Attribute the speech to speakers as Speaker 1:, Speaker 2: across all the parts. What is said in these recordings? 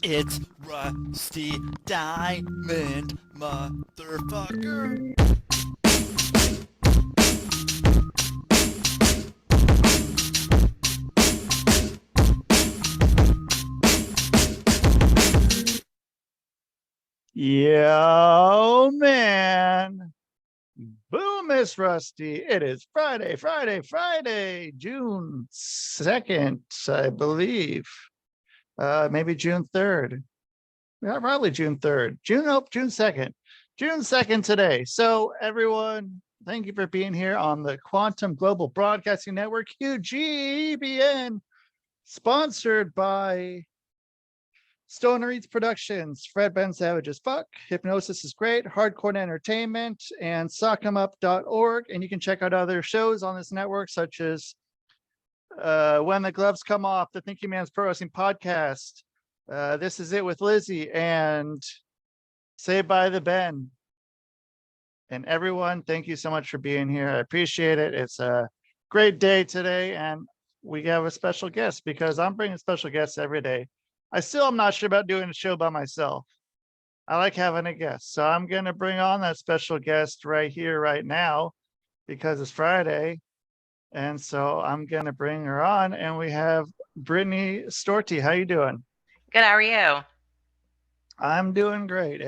Speaker 1: It's Rusty Diamond, motherfucker. Yo, man. Boom, Miss Rusty. It is Friday, June 2nd, I believe. Maybe June 3rd. Yeah, probably June 3rd. June 2nd. June 2nd today. So, everyone, thank you for being here on the Quantum Global Broadcasting Network, QGBN, sponsored by Stoner Eats Productions, Fred Ben Savage as fuck, Hypnosis is Great, Hardcore Entertainment, and Sock'emUp.org. And you can check out other shows on this network, such as When the Gloves Come Off, the Thinking Man's Pro Wrestling Podcast, This Is It with Lizzie, and Saved by the Ben. And everyone, thank you so much for being here. I appreciate it. It's a great day today, and we have a special guest because I'm bringing special guests every day. I still am not sure about doing a show by myself. I like having a guest. So I'm going to bring on that special guest right here, right now, because it's Friday. And so I'm going to bring her on. And we have Brittany Storti. How you doing?
Speaker 2: Good. How are you?
Speaker 1: I'm doing great.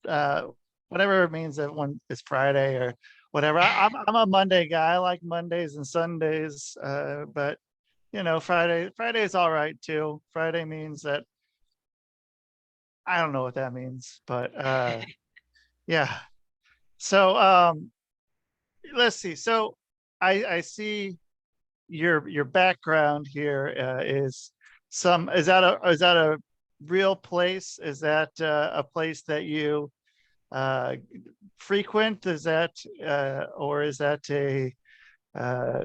Speaker 1: Uh, whatever it means that when it's Friday or whatever. I'm a Monday guy. I like Mondays and Sundays. But Friday is all right too. Friday means that I don't know what that means, but yeah. So let's see. So I see your background here is that a real place? Is that a place that you uh frequent? Is that or is that a uh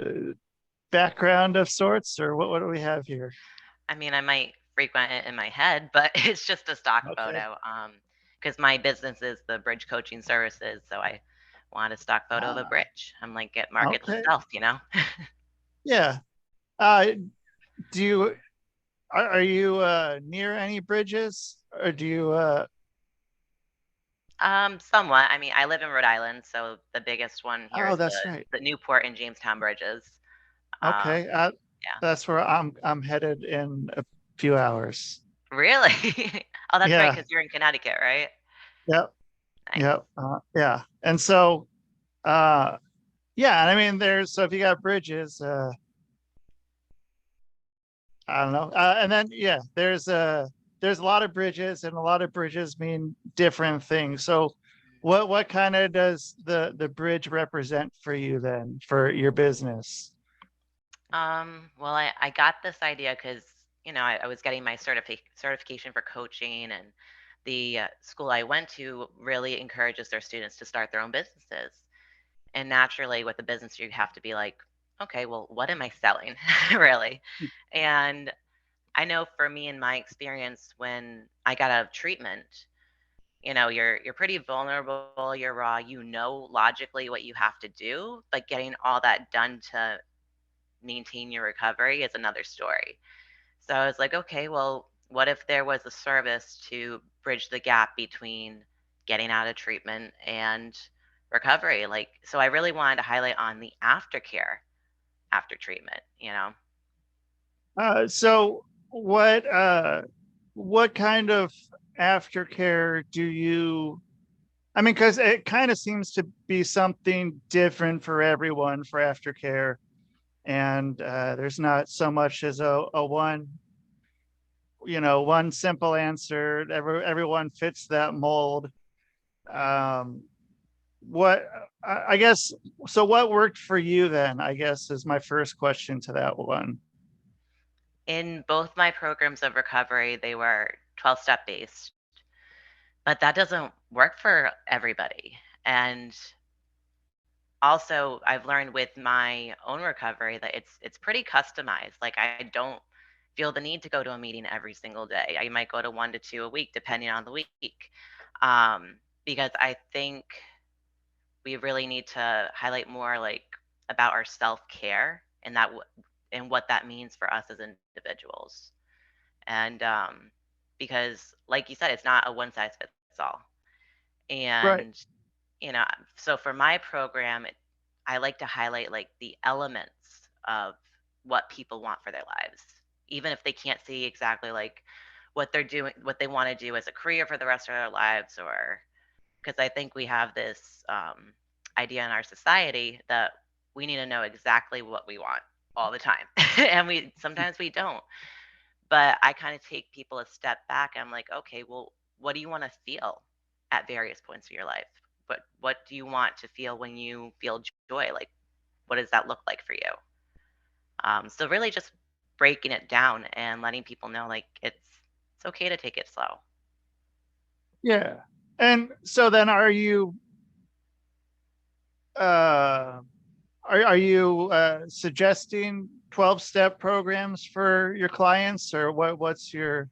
Speaker 1: background of sorts, or what do we have here?
Speaker 2: I mean, I might frequent it in my head, but it's just a stock
Speaker 1: Okay.
Speaker 2: photo. Because my business is the bridge coaching services, so I want a stock photo of a
Speaker 1: Ah,
Speaker 2: bridge. I'm like, it markets
Speaker 1: okay.
Speaker 2: itself.
Speaker 1: Yeah. Uh do you are you near any bridges, or do you
Speaker 2: Somewhat. I mean, I live in Rhode Island, so the biggest one here
Speaker 1: oh,
Speaker 2: is
Speaker 1: that's right.
Speaker 2: the Newport and Jamestown bridges. Um,
Speaker 1: Okay.
Speaker 2: yeah.
Speaker 1: That's where I'm headed in a few hours.
Speaker 2: Really? Oh, that's right,
Speaker 1: Yeah.
Speaker 2: because you're in Connecticut, right?
Speaker 1: Yep.
Speaker 2: Nice.
Speaker 1: Yep. Yeah. And so uh yeah, and I mean there's so if you got bridges, I don't know. And then yeah, there's a lot of bridges, and a lot of bridges mean different things. So what kind of does the bridge represent for you then for your business?
Speaker 2: Well, I got this idea because, I was getting my certification for coaching, and the school I went to really encourages their students to start their own businesses. And naturally, with a business, you have to be like, okay, well, what am I selling, really? And I know for me, in my experience, when I got out of treatment, you're pretty vulnerable, you're raw, logically what you have to do, but getting all that done to maintain your recovery is another story. So I was like, okay, well, what if there was a service to bridge the gap between getting out of treatment and recovery? Like, so I really wanted to highlight on the aftercare after treatment.
Speaker 1: So what kind of aftercare do you I mean, because it kind of seems to be something different for everyone for aftercare, and there's not so much as a one simple answer. Everyone fits that mold. Um, what I guess so? What worked for you then? I guess is my first question to that one.
Speaker 2: In both my programs of recovery, they were 12-step based, but that doesn't work for everybody. And also, I've learned with my own recovery that it's pretty customized. Like, I don't feel the need to go to a meeting every single day. I might go to 1 to 2 a week depending on the week. Because I think we really need to highlight more, like, about our self-care and and what that means for us as individuals. And because, like you said, it's not a one size fits all.
Speaker 1: Right.
Speaker 2: And, you know, so for my program, I like to highlight like the elements of what people want for their lives, even if they can't see exactly like what they're doing, what they want to do as a career for the rest of their lives, or because I think we have this idea in our society that we need to know exactly what we want all the time, and we sometimes we don't. But I kind of take people a step back. I'm like, okay, well, what do you want to feel at various points of your life? What do you want to feel when you feel joy? Like, what does that look like for you? So really, just breaking it down and letting people know, like, it's okay to take it slow.
Speaker 1: Yeah. And so then uh are you suggesting 12-step programs for your clients, or what's your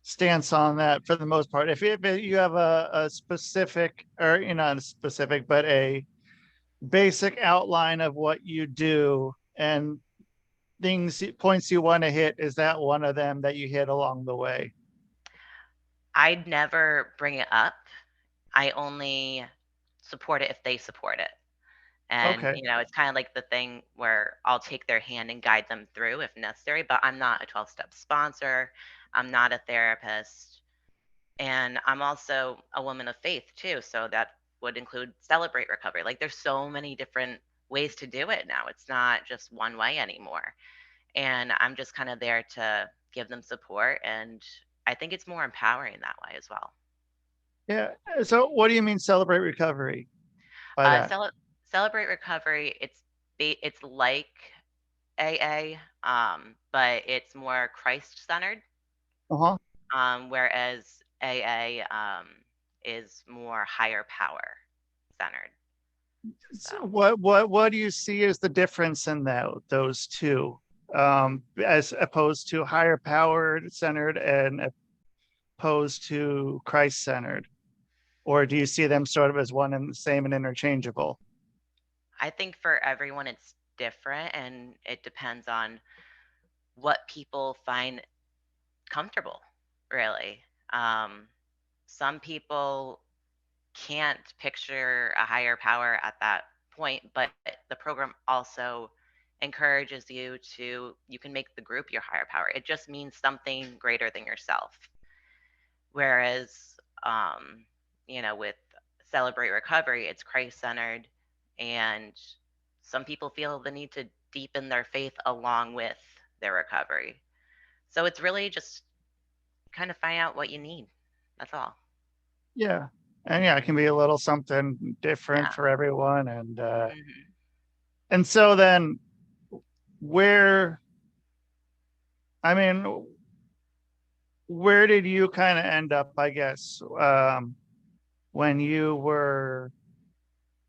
Speaker 1: stance on that for the most part? If you have a specific, or not a specific, but a basic outline of what you do and things, points you want to hit, is that one of them that you hit along the way?
Speaker 2: I'd never bring it up. I only support it if they support it. And,
Speaker 1: Okay.
Speaker 2: it's kind of like the thing where I'll take their hand and guide them through if necessary, but I'm not a 12-step sponsor. I'm not a therapist. And I'm also a woman of faith too. So that would include celebrate recovery. Like there's so many different ways to do it now. It's not just one way anymore. And I'm just kind of there to give them support. And I think it's more empowering that way as well.
Speaker 1: Yeah. So what do you mean celebrate recovery by
Speaker 2: Uh,
Speaker 1: that?
Speaker 2: cele- Celebrate recovery. It's like AA, but it's more Christ centered,
Speaker 1: Uh-huh.
Speaker 2: whereas AA is more higher power centered.
Speaker 1: So
Speaker 2: So
Speaker 1: what do you see as the difference in those two, as opposed to higher power centered and opposed to Christ centered? Or do you see them sort of as one and the same and interchangeable?
Speaker 2: I think for everyone it's different, and it depends on what people find comfortable, really. Um, some people can't picture a higher power at that point, but the program also encourages you can make the group your higher power. It just means something greater than yourself. Whereas, with Celebrate Recovery, it's Christ centered, and some people feel the need to deepen their faith along with their recovery. So it's really just kind of find out what you need. That's all.
Speaker 1: Yeah. And yeah, it can be a little something different
Speaker 2: Yeah.
Speaker 1: for everyone. And
Speaker 2: Hmm.
Speaker 1: so then where, I mean, where did you kind of end up, I guess, when you were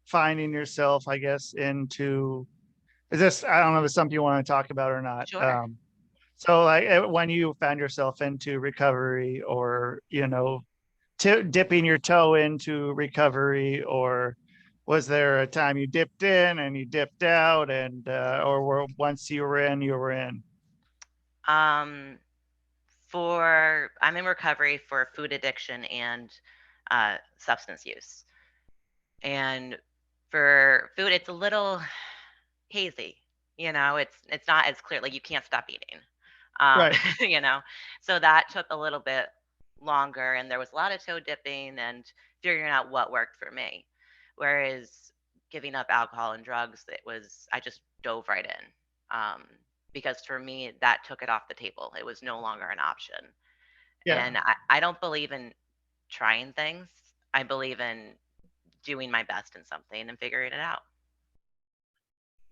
Speaker 1: finding yourself, I guess, into, is this, I don't know if it's something you want to talk about or not.
Speaker 2: Sure.
Speaker 1: So like when you found yourself into recovery, or, dipping your toe into recovery, or was there a time you dipped in and you dipped out, and or once you were in, you were in?
Speaker 2: Um, for I'm in recovery for food addiction and substance use. And for food, it's a little hazy. It's not as clear. Like you can't stop eating. Um,
Speaker 1: Right.
Speaker 2: you know, so that took a little bit longer, and there was a lot of toe dipping and figuring out what worked for me. Whereas giving up alcohol and drugs, I just dove right in. Because for me, that took it off the table. It was no longer an option.
Speaker 1: Yeah.
Speaker 2: And I don't believe in trying things. I believe in doing my best in something and figuring it out.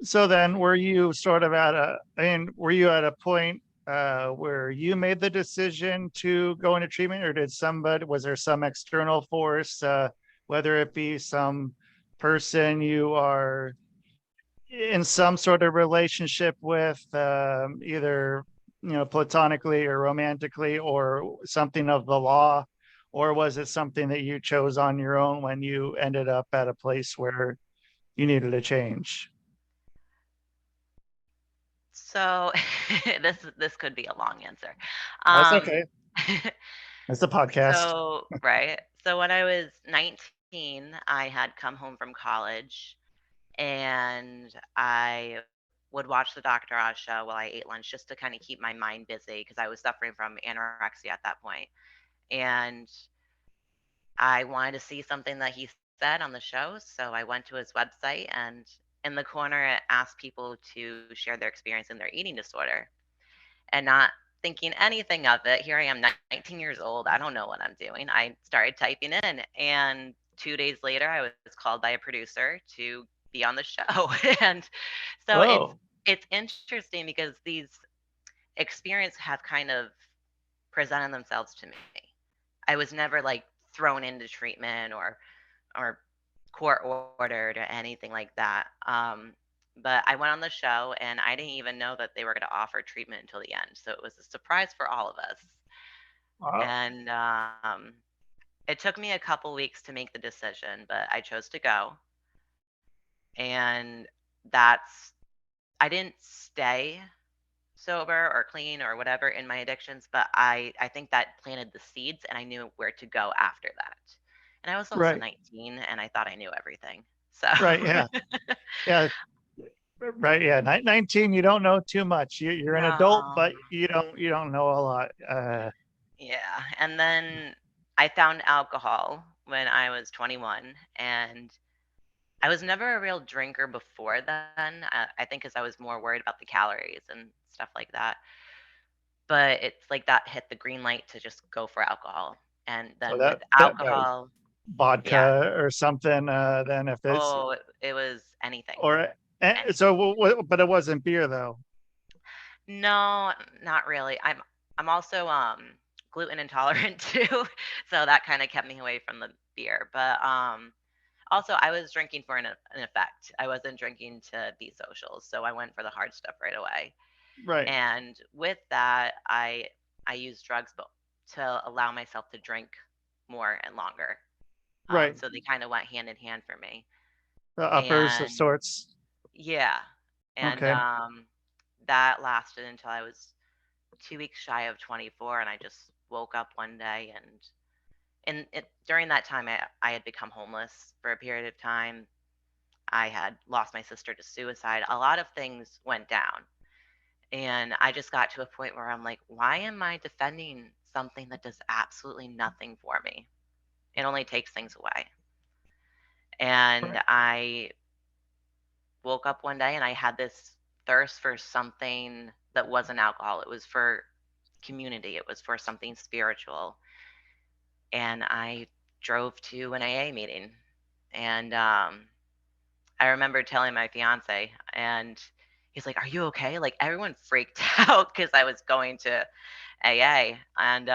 Speaker 1: So then were you sort of were you at a point where you made the decision to go into treatment, or was there some external force, whether it be some person you are in some sort of relationship with, either, platonically or romantically, or something of the law, or was it something that you chose on your own when you ended up at a place where you needed a change?
Speaker 2: So this could be a long answer.
Speaker 1: That's
Speaker 2: Um,
Speaker 1: okay. It's a podcast.
Speaker 2: So, right. So when I was 19, I had come home from college and I would watch the Dr. Oz show while I ate lunch just to kind of keep my mind busy because I was suffering from anorexia at that point. And I wanted to see something that he said on the show. So I went to his website and in the corner, it asked people to share their experience in their eating disorder. And not thinking anything of it, here I am, 19 years old. I don't know what I'm doing. I started typing in, and 2 days later, I was called by a producer to be on the show. And so
Speaker 1: Oh,
Speaker 2: it's interesting because these experiences have kind of presented themselves to me. I was never like thrown into treatment or court ordered or anything like that. But I went on the show and I didn't even know that they were going to offer treatment until the end. So it was a surprise for all of us.
Speaker 1: wow.
Speaker 2: And it took me a couple weeks to make the decision, but I chose to go. And that's, I didn't stay sober or clean or whatever in my addictions, but I think that planted the seeds and I knew where to go after that. And I was also
Speaker 1: Right,
Speaker 2: 19 and I thought I knew everything. So
Speaker 1: right, yeah, yeah, right, yeah. 19, you don't know too much. You're an adult,
Speaker 2: no.
Speaker 1: but you don't know a lot.
Speaker 2: Yeah. And then I found alcohol when I was 21 and I was never a real drinker before then. I think because I was more worried about the calories and stuff like that. But it's like that hit the green light to just go for alcohol. And
Speaker 1: So
Speaker 2: then with
Speaker 1: that
Speaker 2: alcohol, yeah.
Speaker 1: vodka or something. Then if it's
Speaker 2: Oh, it was anything.
Speaker 1: or so,
Speaker 2: Anything.
Speaker 1: but it wasn't beer though.
Speaker 2: No, not really. I'm also gluten intolerant too, so that kind of kept me away from the beer. But also I was drinking for an effect. I wasn't drinking to be social, so I went for the hard stuff right away.
Speaker 1: Right,
Speaker 2: And with that, I used drugs, but to allow myself to drink more and longer.
Speaker 1: right.
Speaker 2: So they kind of went hand in hand for me.
Speaker 1: The uppers of
Speaker 2: And
Speaker 1: sorts.
Speaker 2: yeah, and
Speaker 1: Okay,
Speaker 2: that lasted until I was 2 weeks shy of 24, and I just woke up one day, and during that time, I had become homeless for a period of time. I had lost my sister to suicide. A lot of things went down, and I just got to a point where I'm like, why am I defending something that does absolutely nothing for me? It only takes things away. And
Speaker 1: right,
Speaker 2: I woke up one day and I had this thirst for something that wasn't alcohol. It was for community, it was for something spiritual. And I drove to an AA meeting. And I remember telling my fiance, and he's like, "Are you okay?" Like everyone freaked out because I was going to AA. And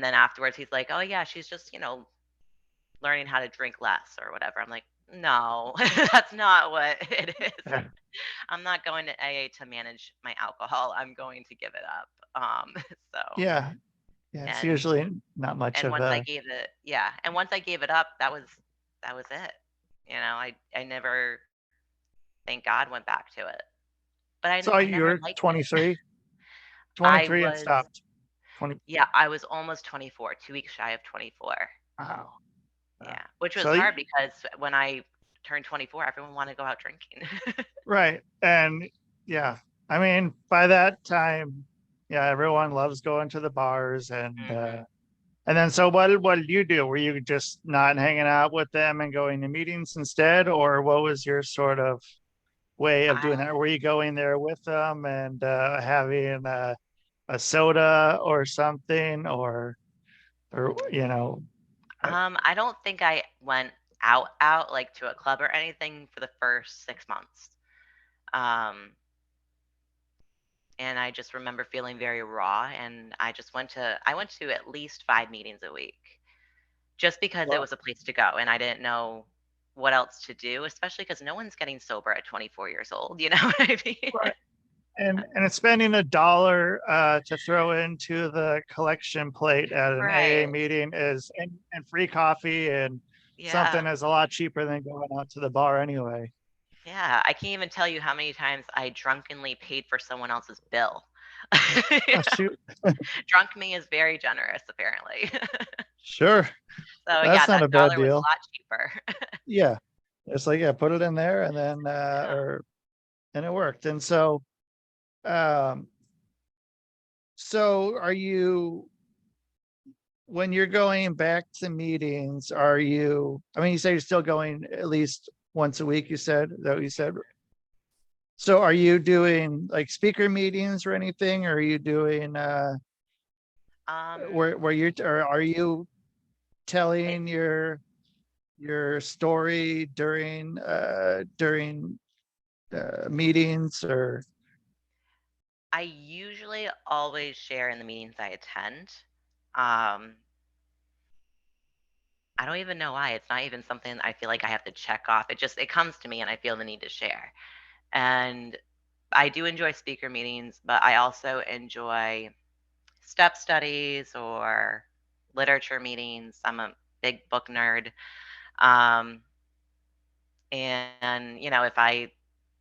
Speaker 2: then afterwards, he's like, "Oh yeah, she's just learning how to drink less or whatever." I'm like, "No, that's not what it is.
Speaker 1: yeah,
Speaker 2: I'm not going to AA to manage my alcohol. I'm going to give it up." So
Speaker 1: yeah. Yeah, it's
Speaker 2: and
Speaker 1: usually not much
Speaker 2: and
Speaker 1: of
Speaker 2: once I
Speaker 1: a.
Speaker 2: gave it, yeah, and once I gave it up, that was it. I never, thank God, went back to it. But
Speaker 1: So
Speaker 2: I never
Speaker 1: you're
Speaker 2: liked it.
Speaker 1: 23,
Speaker 2: I
Speaker 1: 23 and
Speaker 2: was,
Speaker 1: stopped. 20.
Speaker 2: yeah, I was almost 24, 2 weeks shy of 24.
Speaker 1: Wow.
Speaker 2: Yeah, which was
Speaker 1: So
Speaker 2: hard because when I turned 24, everyone wanted to go out drinking.
Speaker 1: right, and yeah, I mean by that time, yeah, everyone loves going to the bars
Speaker 2: hmm
Speaker 1: and then so what did you do? Were you just not hanging out with them and going to meetings instead, or what was your sort of way of doing
Speaker 2: I,
Speaker 1: that? Were you going there with them and having a soda or something, or
Speaker 2: I don't think I went out like to a club or anything for the first 6 months. Um, and I just remember feeling very raw, and I went to at least 5 meetings a week just because it
Speaker 1: well,
Speaker 2: was a place to go, and I didn't know what else to do, especially because no one's getting sober at 24 years old. You know what I mean?
Speaker 1: right. And it's spending $1 to throw into the collection plate at an AA
Speaker 2: Right.
Speaker 1: meeting is and free coffee and
Speaker 2: Yeah.
Speaker 1: something is a lot cheaper than going out to the bar anyway.
Speaker 2: Yeah. I can't even tell you how many times I drunkenly paid for someone else's bill.
Speaker 1: Oh, shoot.
Speaker 2: Drunk me is very generous, apparently.
Speaker 1: Sure.
Speaker 2: So yeah,
Speaker 1: That's not
Speaker 2: that
Speaker 1: a bad
Speaker 2: dollar was a
Speaker 1: deal.
Speaker 2: lot cheaper.
Speaker 1: Yeah. It's like, yeah, put it in there and then,
Speaker 2: Yeah.
Speaker 1: and it worked. And um, so are you, when you're going back to meetings, are you, I mean, you say you're still going at least once a week, you said, is that what you said? So are you doing like speaker meetings or anything? Or are you doing,
Speaker 2: Um,
Speaker 1: where you're, or are you
Speaker 2: I
Speaker 1: telling your story during meetings or
Speaker 2: I usually always share in the meetings I attend. Um, I don't even know why. It's not even something I feel like I have to check off. It comes to me and I feel the need to share. And I do enjoy speaker meetings, but I also enjoy step studies or literature meetings. I'm a big book nerd. Um, and if I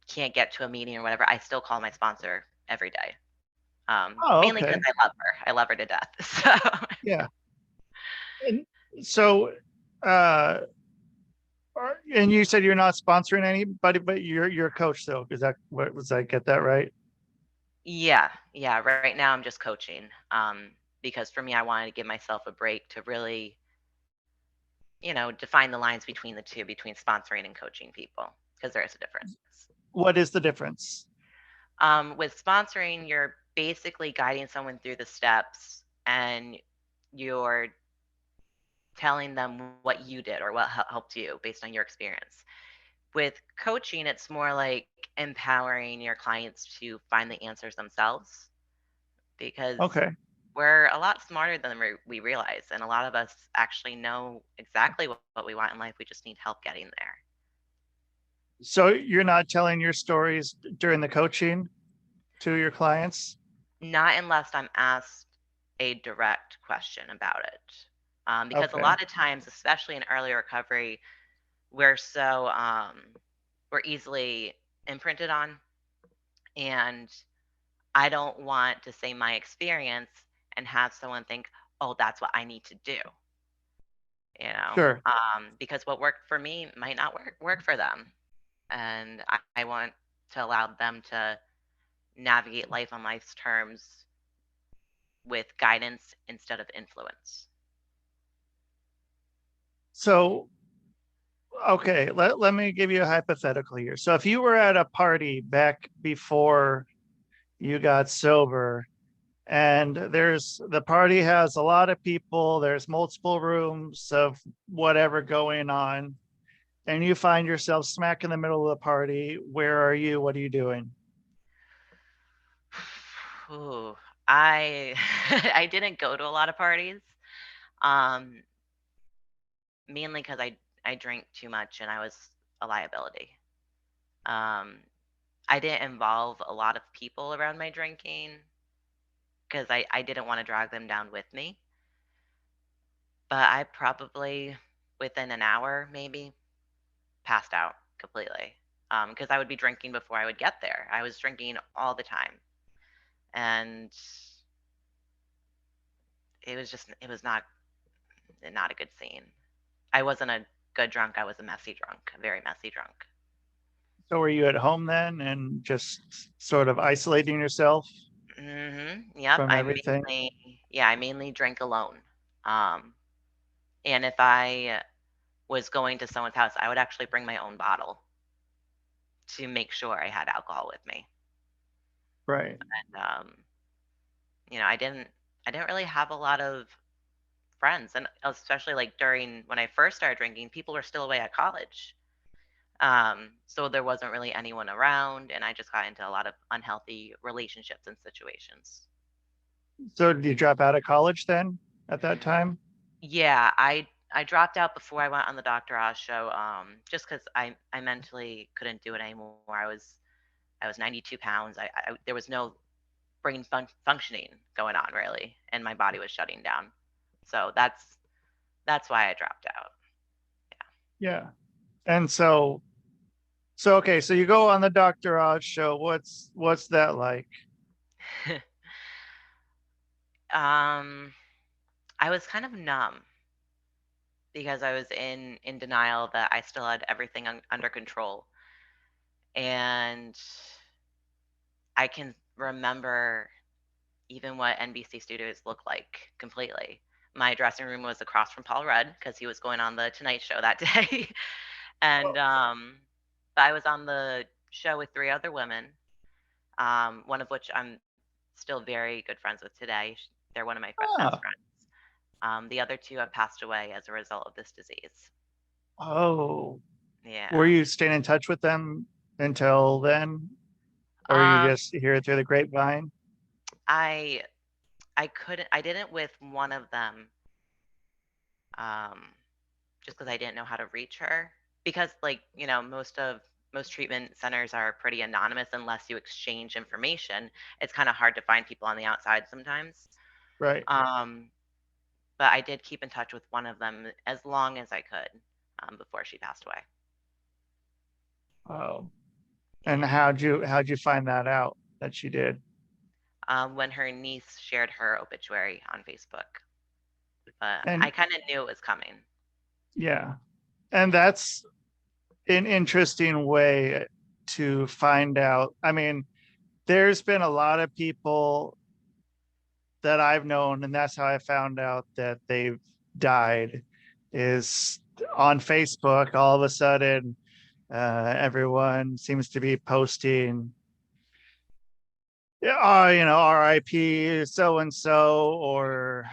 Speaker 2: can't get to a meeting or whatever, I still call my sponsor every day.
Speaker 1: oh,
Speaker 2: Mainly because
Speaker 1: okay,
Speaker 2: I love her. I love her to death. So
Speaker 1: yeah. And so uh and you said you're not sponsoring anybody, but you're a coach though. Is that what was I get that right?
Speaker 2: yeah, yeah. Right now I'm just coaching. Because for me, I wanted to give myself a break to really, define the lines between the two, between sponsoring and coaching people, because there is a difference.
Speaker 1: What is the difference?
Speaker 2: With sponsoring, you're basically guiding someone through the steps and you're telling them what you did or what helped you based on your experience. With coaching, it's more like empowering your clients to find the answers themselves because
Speaker 1: Okay.
Speaker 2: we're a lot smarter than we realize. And a lot of us actually know exactly what we want in life. We just need help getting there.
Speaker 1: So you're not telling your stories during the coaching to your clients?
Speaker 2: Not unless I'm asked a direct question about it. Because a
Speaker 1: Okay.
Speaker 2: lot of times, especially in early recovery, we're so we're easily imprinted on, and I don't want to say my experience and have someone think, oh, that's what I need to do,
Speaker 1: Sure.
Speaker 2: because what worked for me might not work for them, and I want to allow them to navigate life on life's terms with guidance instead of influence.
Speaker 1: So okay, let me give you a hypothetical here. So if you were at a party back before you got sober, and there's the party has a lot of people, there's multiple rooms of whatever going on, and you find yourself smack in the middle of the party, where are you? What are you doing?
Speaker 2: Ooh, I I didn't go to a lot of parties, um, mainly because I drank too much and I was a liability. Um, I didn't involve a lot of people around my drinking because I didn't want to drag them down with me. But I probably, within an hour, maybe, passed out completely. Because I would be drinking before I would get there. I was drinking all the time. And it was not a good scene. I wasn't a good drunk. I was a messy drunk, a very messy drunk.
Speaker 1: So were you at home then and just sort of isolating yourself
Speaker 2: Yep.
Speaker 1: from everything?
Speaker 2: I mainly drink alone. Um, and if I was going to someone's house, I would actually bring my own bottle to make sure I had alcohol with me.
Speaker 1: Right.
Speaker 2: And I didn't really have a lot of friends, and especially like during when I first started drinking, people were still away at college. So there wasn't really anyone around, and I just got into a lot of unhealthy relationships and situations.
Speaker 1: So did you drop out of college then at that time?
Speaker 2: Yeah, I dropped out before I went on the Dr. Oz show, just because I mentally couldn't do it anymore. I was 92 pounds. I there was no brain functioning going on really, and my body was shutting down. So that's why I dropped out.
Speaker 1: Yeah. And so okay, so you go on the Dr. Oz show. What's that like?
Speaker 2: Um, I was kind of numb because I was in denial that I still had everything under control. And I can remember even what NBC studios look like completely. My dressing room was across from Paul Rudd because he was going on the Tonight Show that day. and but I was on the show with three other women, one of which I'm still very good friends with today. They're one of my best
Speaker 1: Oh,
Speaker 2: friends. The other two have passed away as a result of this disease.
Speaker 1: oh, were
Speaker 2: Yeah.
Speaker 1: you staying in touch with them until then, or you
Speaker 2: Um,
Speaker 1: just hear it through the grapevine?
Speaker 2: I I didn't with one of them, um, just because I didn't know how to reach her. Because like, most treatment centers are pretty anonymous unless you exchange information. It's kind of hard to find people on the outside sometimes.
Speaker 1: Right.
Speaker 2: Um, but I did keep in touch with one of them as long as I could, before she passed away.
Speaker 1: Oh, and
Speaker 2: Yeah.
Speaker 1: how'd you find that out that she did?
Speaker 2: When her niece shared her obituary on Facebook, but I
Speaker 1: And
Speaker 2: kind of knew it was coming.
Speaker 1: yeah, and that's an interesting way to find out. I mean, there's been a lot of people that I've known, and that's how I found out that they've died, is on Facebook. All of a sudden, everyone seems to be posting, yeah, RIP so and so, or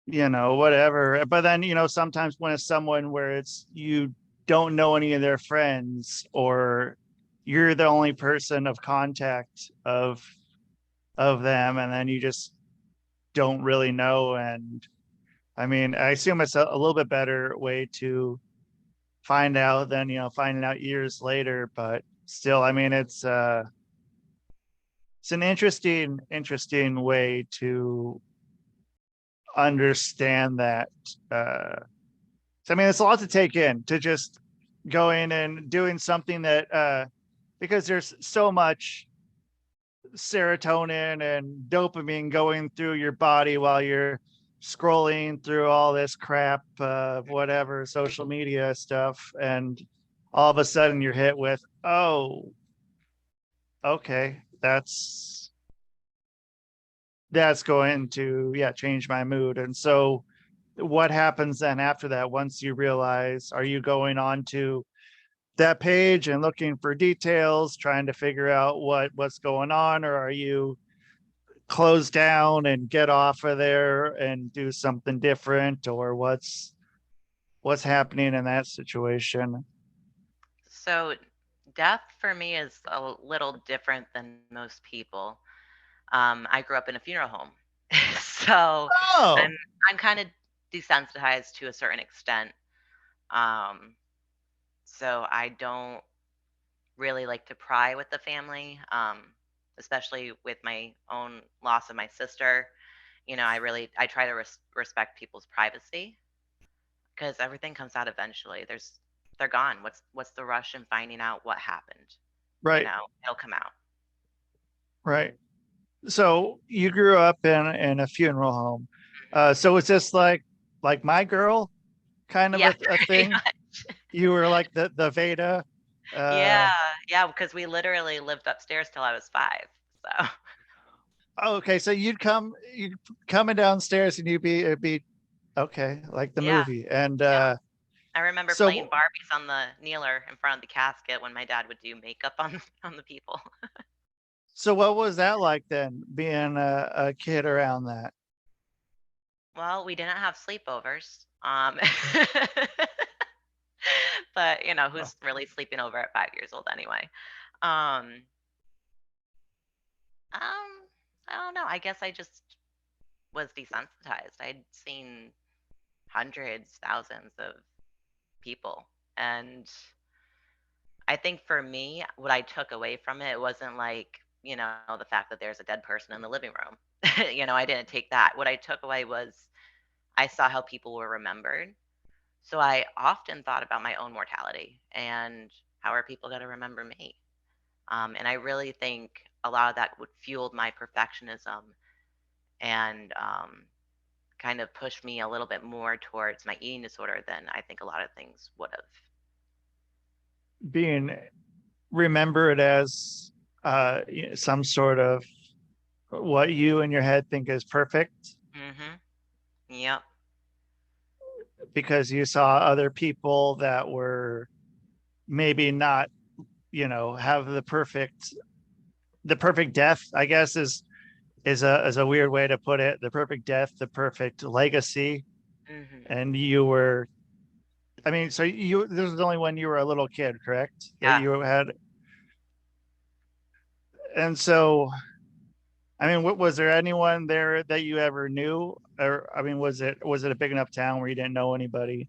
Speaker 1: whatever. But then, sometimes when it's someone where it's you don't know any of their friends, or you're the only person of contact of them, and then you just don't really know. And I mean, I assume it's a little bit better way to find out than, finding out years later, but still, I mean, it's an interesting way to understand that. So, I mean, it's a lot to take in, to just going and doing something that, because there's so much serotonin and dopamine going through your body while you're scrolling through all this crap, whatever social media stuff, and all of a sudden you're hit with, oh, okay, that's going to, yeah, change my mood. And so what happens then after that? Once you realize, are you going on to that page and looking for details, trying to figure out what's going on, or are you close down and get off of there and do something different, or what's happening in that situation?
Speaker 2: So, death for me is a little different than most people. I grew up in a funeral home, so
Speaker 1: Oh,
Speaker 2: I'm I'm kind of desensitized to a certain extent. Um, so I don't really like to pry with the family, especially with my own loss of my sister. I try to respect people's privacy because everything comes out eventually. They're gone. What's the rush in finding out what happened?
Speaker 1: right,
Speaker 2: It'll come out.
Speaker 1: right. So you grew up in a funeral home.
Speaker 2: Mhm.
Speaker 1: So it's just like my girl kind of
Speaker 2: Yeah,
Speaker 1: a
Speaker 2: pretty
Speaker 1: thing.
Speaker 2: much.
Speaker 1: You were like the Veda.
Speaker 2: Yeah, yeah, because we literally lived upstairs till I was 5. So,
Speaker 1: Okay, so you coming downstairs, and it'd be okay, like the
Speaker 2: yeah,
Speaker 1: movie. And
Speaker 2: yeah. I remember playing
Speaker 1: so
Speaker 2: Barbies on the kneeler in front of the casket when my dad would do makeup on on the people.
Speaker 1: so what was that like then, being a kid around that?
Speaker 2: Well, we didn't have sleepovers. But,
Speaker 1: Oh,
Speaker 2: who's really sleeping over at 5 years old anyway? Um, I don't know. I guess I just was desensitized. I'd seen hundreds, thousands of people. And I think for me, what I took away from it wasn't like, the fact that there's a dead person in the living room. I didn't take that. What I took away was I saw how people were remembered. So I often thought about my own mortality and how are people going to remember me? And I really think a lot of that would fueled my perfectionism and kind of pushed me a little bit more towards my eating disorder than I think a lot of things would have.
Speaker 1: Being remembered as some sort of what you in your head think is perfect
Speaker 2: Mhm. Yep.
Speaker 1: because you saw other people that were maybe not, have the perfect death, I guess is a weird way to put it. The perfect death, the perfect legacy.
Speaker 2: Mhm.
Speaker 1: And you were, I mean, so this was only when you were a little kid, correct? That
Speaker 2: Yeah.
Speaker 1: you had, and so, I mean, what was there anyone there that you ever knew? Or I mean, was it a big enough town where you didn't know anybody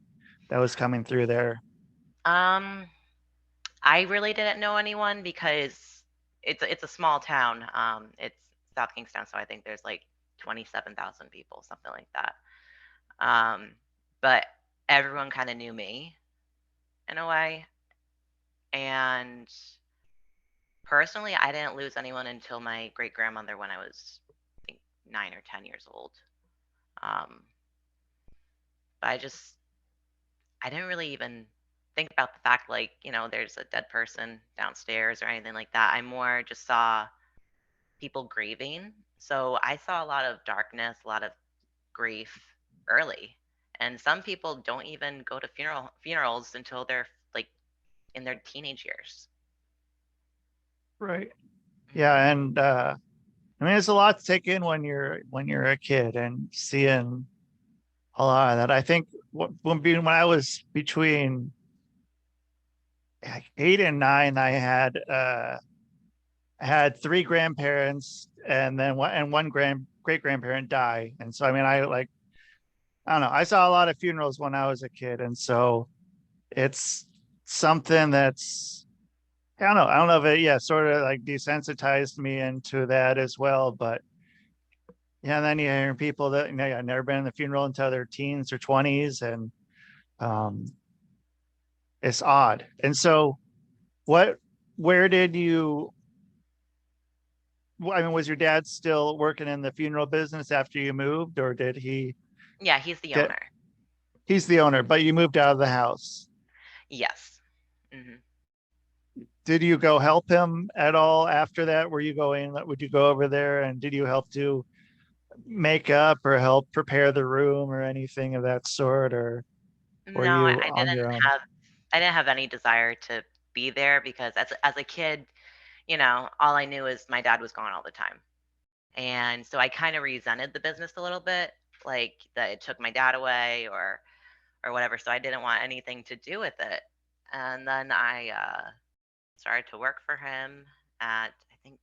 Speaker 1: that was coming through there?
Speaker 2: Um I really didn't know anyone because it's a small town. It's South Kingstown, so I think there's like 27,000 people, something like that. Um, but everyone kind of knew me in a way. And personally, I didn't lose anyone until my great grandmother when I was, I think, 9 or 10 years old. Um, but I didn't really even think about the fact like, there's a dead person downstairs or anything like that. I more just saw people grieving. So I saw a lot of darkness, a lot of grief early. And some people don't even go to funerals until they're like in their teenage years.
Speaker 1: Right.
Speaker 2: Hmm.
Speaker 1: Yeah, and I mean, it's a lot to take in when you're a kid and seeing a lot of that. I think when I was between like 8 and 9, I had three grandparents and then one great grandparent die. And so I mean, I don't know. I saw a lot of funerals when I was a kid, and so it's something that's I don't know if it, yeah, sort of like desensitized me into that as well. But yeah, and then you hear people that yeah, never been in the funeral until their teens or 20s, and um, it's odd. And so, what, where did you? I mean, was your dad still working in the funeral business after you moved, or did he
Speaker 2: Yeah, he's the
Speaker 1: get?
Speaker 2: owner.
Speaker 1: He's the owner, but you moved out of the house.
Speaker 2: Yes. Hmm.
Speaker 1: Did you go help him at all after that? Were you going? Would you go over there and did you help to make up or help prepare the room or anything of that sort, or were
Speaker 2: No,
Speaker 1: you on your own?
Speaker 2: I didn't have any desire to be there because as a kid, all I knew is my dad was gone all the time. And so I kind of resented the business a little bit, like that it took my dad away or whatever. So I didn't want anything to do with it. And then I started to work for him at I think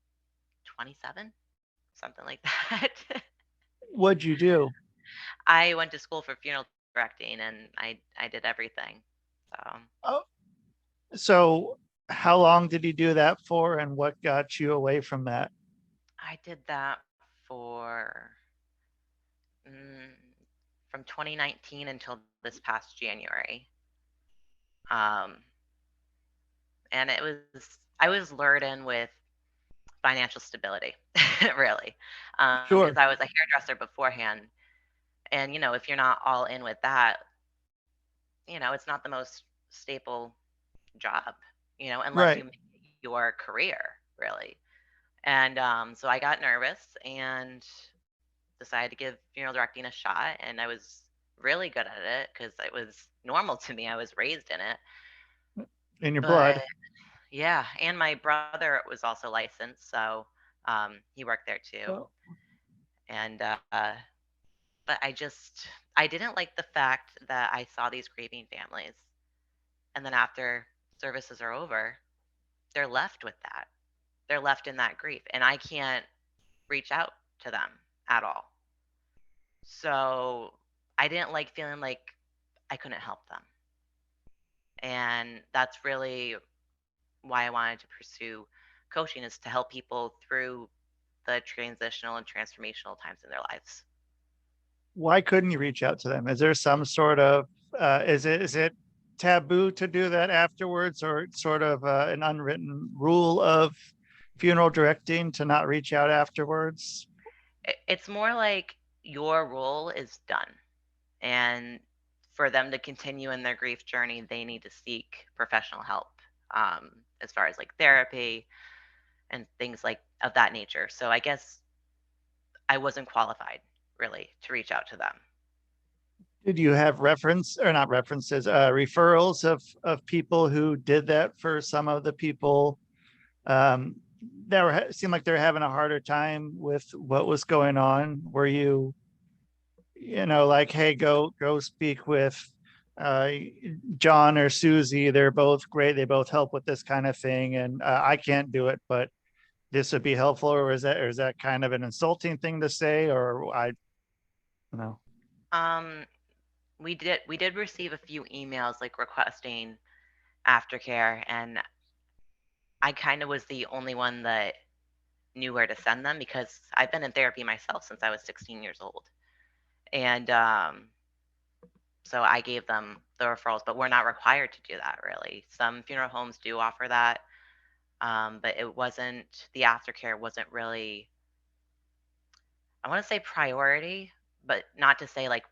Speaker 2: 27, something like that.
Speaker 1: What'd you do?
Speaker 2: I went to school for funeral directing and I did everything. So
Speaker 1: Oh, so how long did you do that for, and what got you away from that?
Speaker 2: I did that for mm, from 2019 until this past January. Um, and I was lured in with financial stability, really, because
Speaker 1: Sure.
Speaker 2: I was a hairdresser beforehand, and if you're not all in with that, it's not the most staple job, unless
Speaker 1: Right.
Speaker 2: you make it your career, really. And so I got nervous and decided to give funeral directing a shot, and I was really good at it because it was normal to me. I was raised in it,
Speaker 1: In your
Speaker 2: but
Speaker 1: blood.
Speaker 2: yeah, and my brother was also licensed, so he worked there too.
Speaker 1: Oh,
Speaker 2: And but I didn't like the fact that I saw these grieving families, and then after services are over, they're left with that. They're left in that grief, and I can't reach out to them at all. So I didn't like feeling like I couldn't help them, and that's really why I wanted to pursue coaching is to help people through the transitional and transformational times in their lives.
Speaker 1: why couldn't you reach out to them? Is there some sort of is it taboo to do that afterwards, or sort of an unwritten rule of funeral directing to not reach out afterwards?
Speaker 2: It's more like your role is done. And for them to continue in their grief journey, they need to seek professional help, as far as like therapy and things like of that nature. So I guess I wasn't qualified really to reach out to them.
Speaker 1: Did you have reference or not references, referrals of people who did that for some of the people um, that were seemed like they're having a harder time with what was going on? Were you, like, hey, go speak with uh, John or Susie? They're both great. They both help with this kind of thing, and I can't do it, but this would be helpful. Or is that kind of an insulting thing to say? Or I don't know.
Speaker 2: Um, we did receive a few emails like requesting aftercare, and I kind of was the only one that knew where to send them because I've been in therapy myself since I was 16 years old. And so I gave them the referrals, but we're not required to do that really. Some funeral homes do offer that, but it wasn't, the aftercare wasn't really, I want to say priority, but not to say like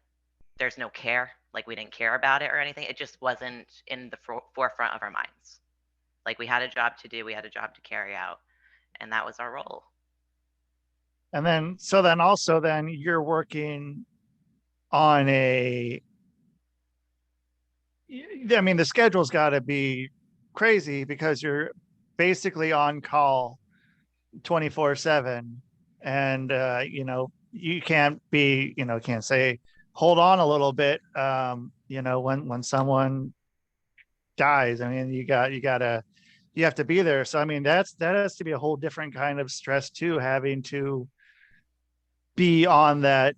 Speaker 2: there's no care, like we didn't care about it or anything. It just wasn't in the forefront of our minds. Like we had a job to do, we had a job to carry out, and that was our role.
Speaker 1: And then, so then also, then you're working on I mean, the schedule's got to be crazy because you're basically on call 24/7. And, you can't be, can't say, hold on a little bit, when someone dies. I mean, you have to be there. So, I mean, that has to be a whole different kind of stress too, having to be on that,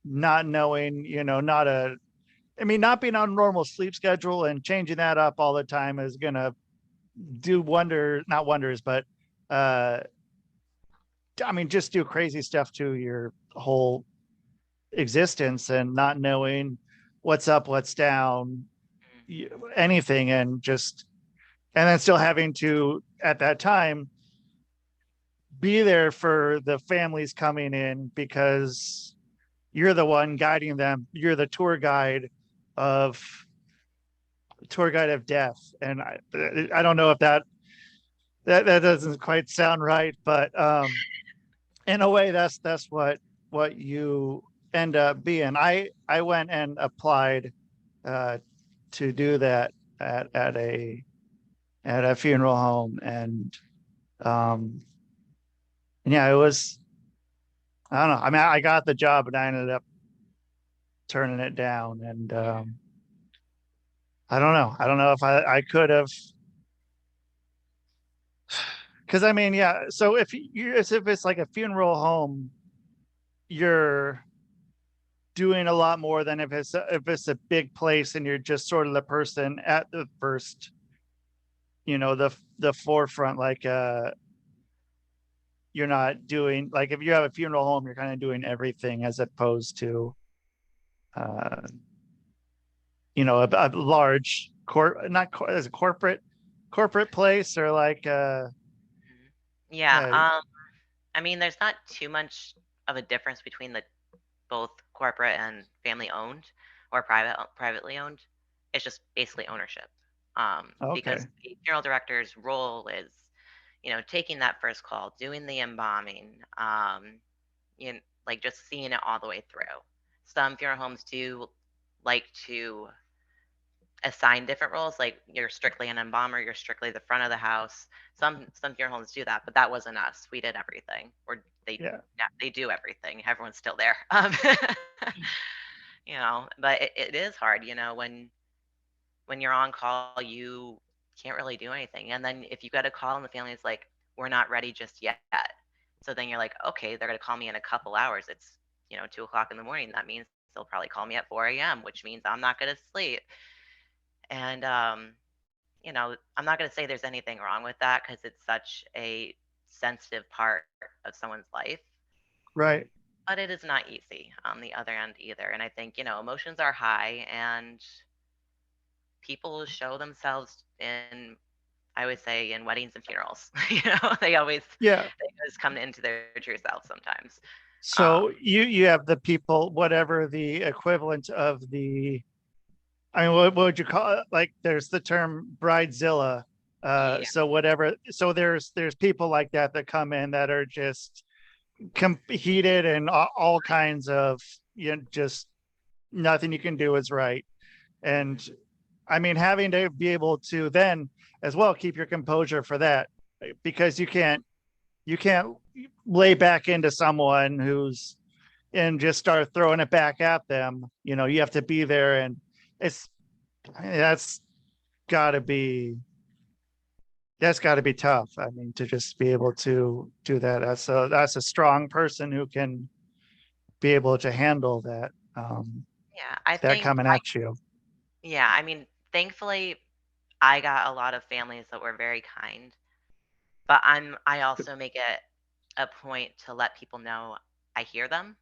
Speaker 1: not knowing, not being on a normal sleep schedule and changing that up all the time is gonna do wonder, not wonders, but uh I mean, just do crazy stuff to your whole existence, and not knowing what's up, what's down, anything, and then still having to at that time be there for the families coming in because you're the one guiding them. You're the of tour guide of death. And I don't know if that doesn't quite sound right, but in a way, that's what you end up being. I went and applied uh, to do that at a funeral home, um, and yeah, it was. I don't know. I mean, I got the job, but I ended up turning it down, and I don't know. I don't know if I could have, because I mean, yeah. So if it's like a funeral home, you're doing a lot more than if it's a big place and you're just sort of the person at the first, the forefront. Like, you're not doing, like, if you have a funeral home, you're kind of doing everything, as opposed to uh a large not as a corporate place, or like
Speaker 2: Mhm. Yeah.
Speaker 1: yeah.
Speaker 2: I mean, there's not too much of a difference between the both corporate and family owned or privately owned. It's just basically ownership.
Speaker 1: Okay.
Speaker 2: Because the funeral director's role is, taking that first call, doing the embalming, like just seeing it all the way through. Some funeral homes do like to assign different roles, like you're strictly an embalmer, you're strictly the front of the house. Some funeral homes do that, but that wasn't us. We did everything, or they
Speaker 1: Yeah.
Speaker 2: yeah, they do everything. Everyone's still there. But it is hard, when you're on call, you can't really do anything. And then if you get a call and the family is like, we're not ready just yet. So then you're like, okay, they're going to call me in a couple hours. It's, 2 o'clock in the morning. That means they'll probably call me at 4 a.m., which means I'm not going to sleep. And, I'm not going to say there's anything wrong with that because it's such a sensitive part of someone's life,
Speaker 1: Right.
Speaker 2: but it is not easy on the other end either. And I think, emotions are high and people show themselves in, I would say in weddings and funerals.
Speaker 1: Yeah.
Speaker 2: they always come into their true self sometimes.
Speaker 1: So you have the people, whatever the equivalent of the, I mean, what would you call it? Like there's the term bridezilla.
Speaker 2: Yeah.
Speaker 1: So whatever, so there's people like that come in that are just heated and all kinds of, just nothing you can do is right. And I mean, having to be able to then as well keep your composure for that, because you can't lay back into someone who's and just start throwing it back at them. You have to be there, and it's that's got to be that's got to be tough. I mean, to just be able to do that. That's a strong person who can be able to handle that,
Speaker 2: Yeah, I
Speaker 1: that
Speaker 2: think
Speaker 1: coming at you.
Speaker 2: yeah, I mean, thankfully I got a lot of families that were very kind, but I also make it a point to let people know I hear them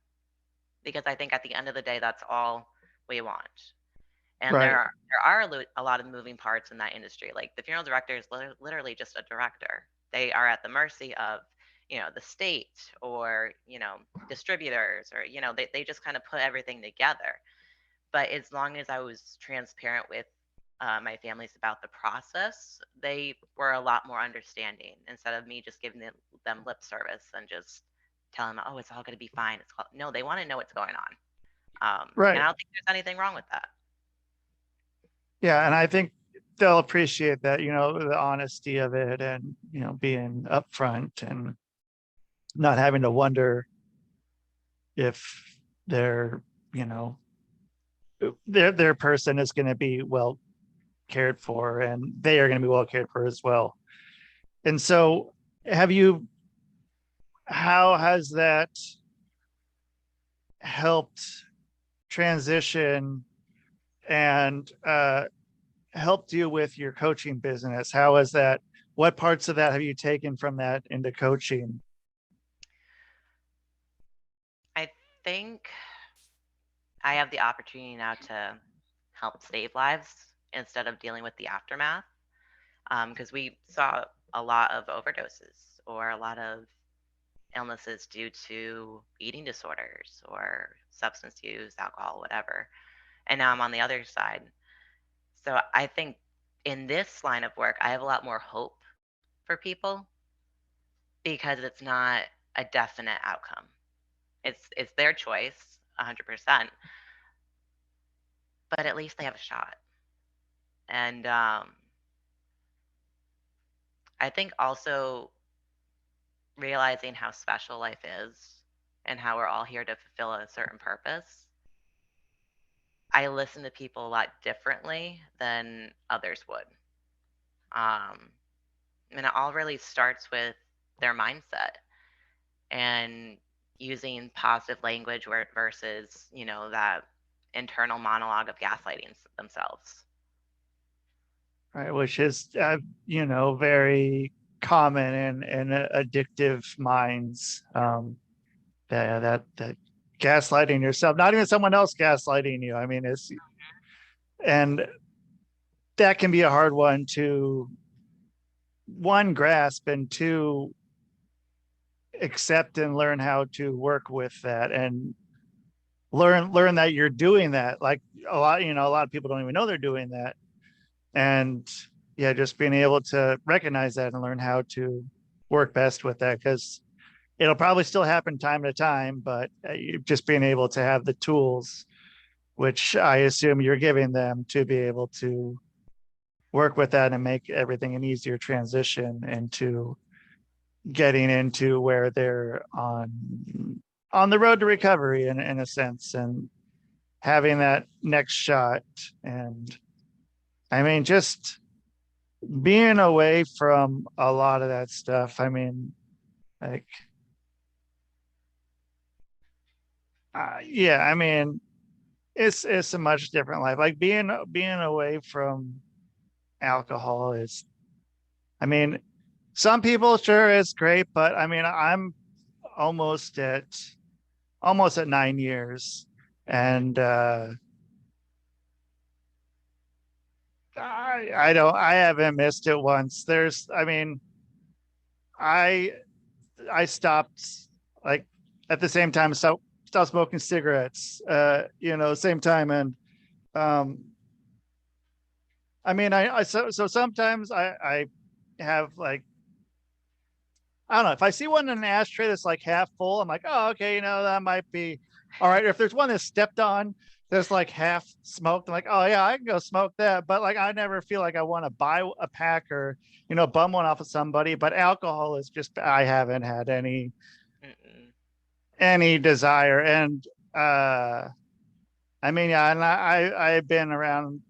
Speaker 2: because I think at the end of the day that's all we want. And
Speaker 1: Right.
Speaker 2: there are a lot of moving parts in that industry. Like the funeral director is literally just a director. They are at the mercy of, the state or, distributors or, they just kind of put everything together. But as long as I was transparent with my families about the process, they were a lot more understanding instead of me just giving them lip service and just telling them, oh, it's all going to be fine. No, they want to know what's going on. And
Speaker 1: Right.
Speaker 2: I don't think there's anything wrong with that.
Speaker 1: Yeah, and I think they'll appreciate that, the honesty of it, and being upfront and not having to wonder if their you know their person is going to be well cared for, and they are going to be well cared for as well. And so, have you how has that helped transition and helped you with your coaching business? How has that, what parts of that have you taken from that into coaching?
Speaker 2: I think I have the opportunity now to help save lives instead of dealing with the aftermath. Because we saw a lot of overdoses or a lot of illnesses due to eating disorders or substance use, alcohol, whatever. And now I'm on the other side. So I think in this line of work, I have a lot more hope for people because it's not a definite outcome. It's their choice, 100%, but at least they have a shot. And I think also realizing how special life is and how we're all here to fulfill a certain purpose. I listen to people a lot differently than others would. Um, and it all really starts with their mindset and using positive language versus, that internal monologue of gaslighting themselves.
Speaker 1: Right, which is very common in addictive minds. That gaslighting yourself, not even someone else gaslighting you. I mean, and that can be a hard one to one grasp, and two accept and learn how to work with that, and learn that you're doing that. Like a lot of people don't even know they're doing that. And yeah, just being able to recognize that and learn how to work best with that, because it'll probably still happen time to time, but just being able to have the tools, which I assume you're giving them, to be able to work with that and make everything an easier transition into getting into where they're on the road to recovery, in a sense, and having that next shot. And I mean, just being away from a lot of that stuff. I mean, like, yeah, I mean, it's a much different life. Like being away from alcohol is, I mean, some people sure it's great, but I mean, I'm almost at almost at 9 years, and I haven't missed it once. I mean, I I stopped like at the same time, so stopped smoking cigarettes, same time. And um, I mean, so sometimes I have like, I don't know, if I see one in an ashtray that's like half full, I'm like, oh, okay, that might be all right. If there's one that's stepped on that's like half smoked, I'm like, oh yeah, I can go smoke that. But like, I never feel like I want to buy a pack or, bum one off of somebody. But alcohol is just, I haven't had
Speaker 2: Mm-mm.
Speaker 1: any desire. And I mean, yeah, and I've been around,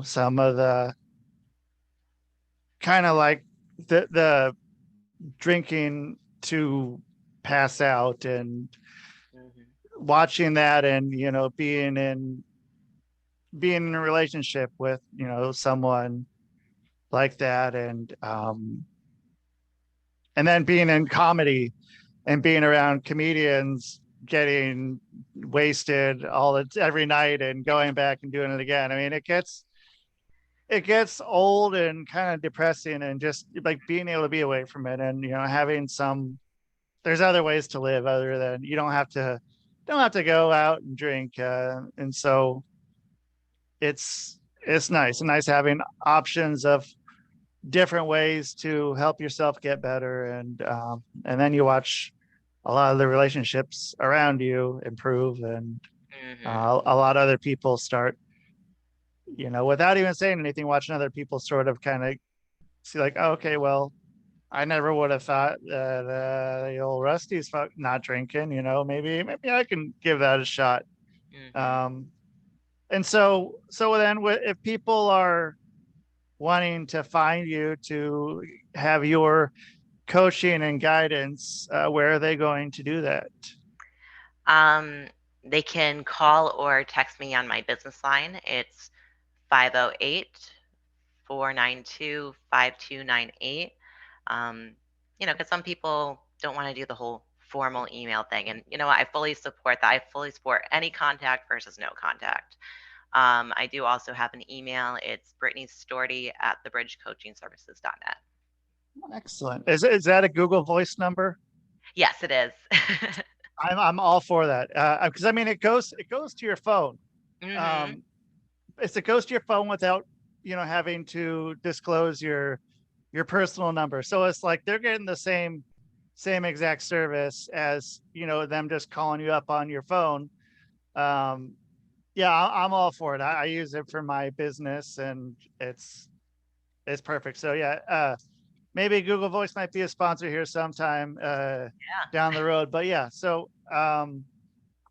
Speaker 1: some of the kind of like the drinking to pass out and
Speaker 2: Mhm.
Speaker 1: watching that, and being in a relationship with someone like that, and then being in comedy and being around comedians getting wasted every night and going back and doing it again. I mean, it gets old and kind of depressing, and just like being able to be away from it, and having there's other ways to live other than you don't have to go out and drink, and so it's nice having options of different ways to help yourself get better, and then you watch a lot of the relationships around you improve, and
Speaker 2: Mhm.
Speaker 1: a lot of other people start, without even saying anything, watching other people sort of kind of see like, oh, okay, well, I never would have thought that the old Rusty's not drinking. Maybe I can give that a shot.
Speaker 2: Mhm.
Speaker 1: Um, and so then, if people are wanting to find you to have your coaching and guidance, where are they going to do that?
Speaker 2: Um, they can call or text me on my business line. It's 508-492-5298. Um, because some people don't want to do the whole formal email thing. And you know what? I fully support that. I fully support any contact versus no contact. I do also have an email. It's Brittany Storti at thebridgecoachingservices.net.
Speaker 1: Excellent. Is that a Google Voice number?
Speaker 2: Yes, it is.
Speaker 1: I'm all for that, because I mean it goes to your phone.
Speaker 2: Mhm.
Speaker 1: Um, it goes to your phone without having to disclose your personal number. So it's like they're getting the same exact service as them just calling you up on your phone. Um, yeah, I'm all for it. I use it for my business, and it's perfect. So yeah, maybe Google Voice might be a sponsor here sometime down the road. But yeah, so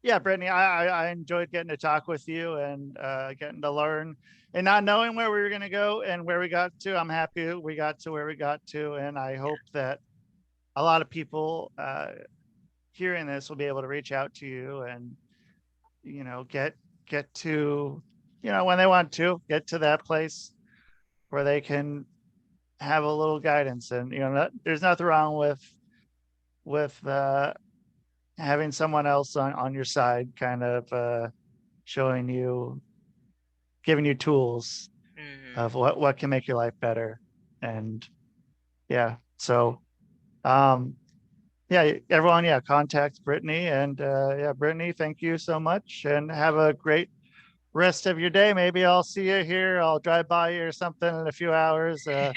Speaker 1: yeah, Brittany, I enjoyed getting to talk with you, and getting to learn, and not knowing where we were going to go and where we got to. I'm happy we got to where we got to, and I hope that a lot of people hearing this will be able to reach out to you, and get to when they want to get to that place where they can have a little guidance. And there's nothing wrong with having someone else on your side, kind of showing you, giving you tools
Speaker 2: Mhm.
Speaker 1: of what can make your life better. And yeah, so um yeah, everyone, yeah, contact Brittany. And yeah, Brittany, thank you so much, and have a great rest of your day. Maybe I'll see you here. I'll drive by you or something in a few hours. But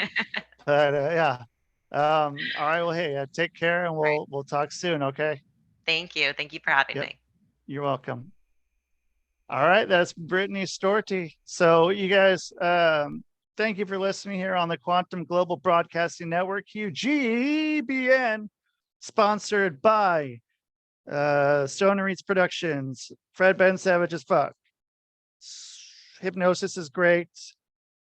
Speaker 1: yeah. All right. Well, hey, take care, and
Speaker 2: Right.
Speaker 1: we'll talk soon. Okay.
Speaker 2: Thank you. Thank you for having
Speaker 1: Yep.
Speaker 2: me.
Speaker 1: You're welcome. All right. That's Brittany Storti. So you guys, thank you for listening here on the Quantum Global Broadcasting Network, QGBN, sponsored by Stoner Reads Productions, Fred Ben Savage as fuck. Hypnosis is great.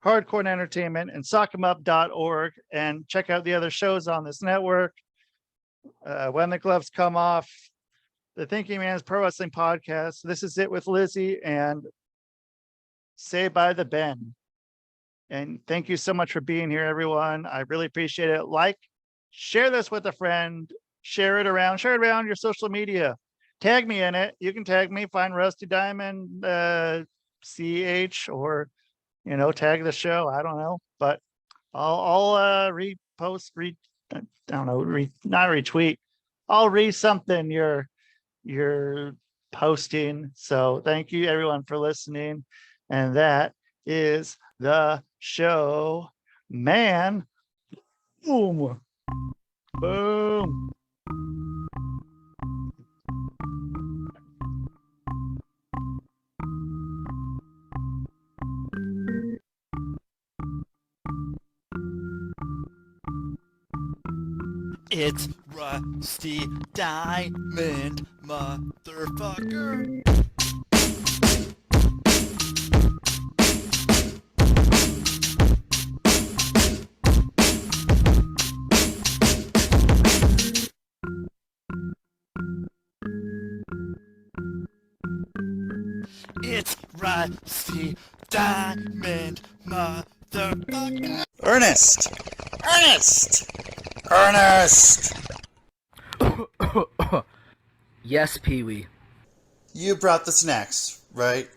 Speaker 1: Hardcore Entertainment, and Sock'emUp.org. And check out the other shows on this network. When the Gloves Come Off, the Thinking Man's Pro Wrestling Podcast, This Is It with Lizzie, and Saved by the Ben. And thank you so much for being here, everyone. I really appreciate it. Share this with a friend, share it around your social media. Tag me in it. You can tag me, find Rusty Diamond, CH, or tag the show. I don't know, but I'll repost, I don't know, not retweet. I'll something you're posting. So thank you everyone for listening. And that is the show. Man, boom, boom.
Speaker 3: It's Rusty Diamond, motherfucker. It's Rusty Diamond, motherfucker.
Speaker 1: Ernest, Ernest, Ernest.
Speaker 4: Yes, Pee-wee.
Speaker 1: You brought the snacks, right?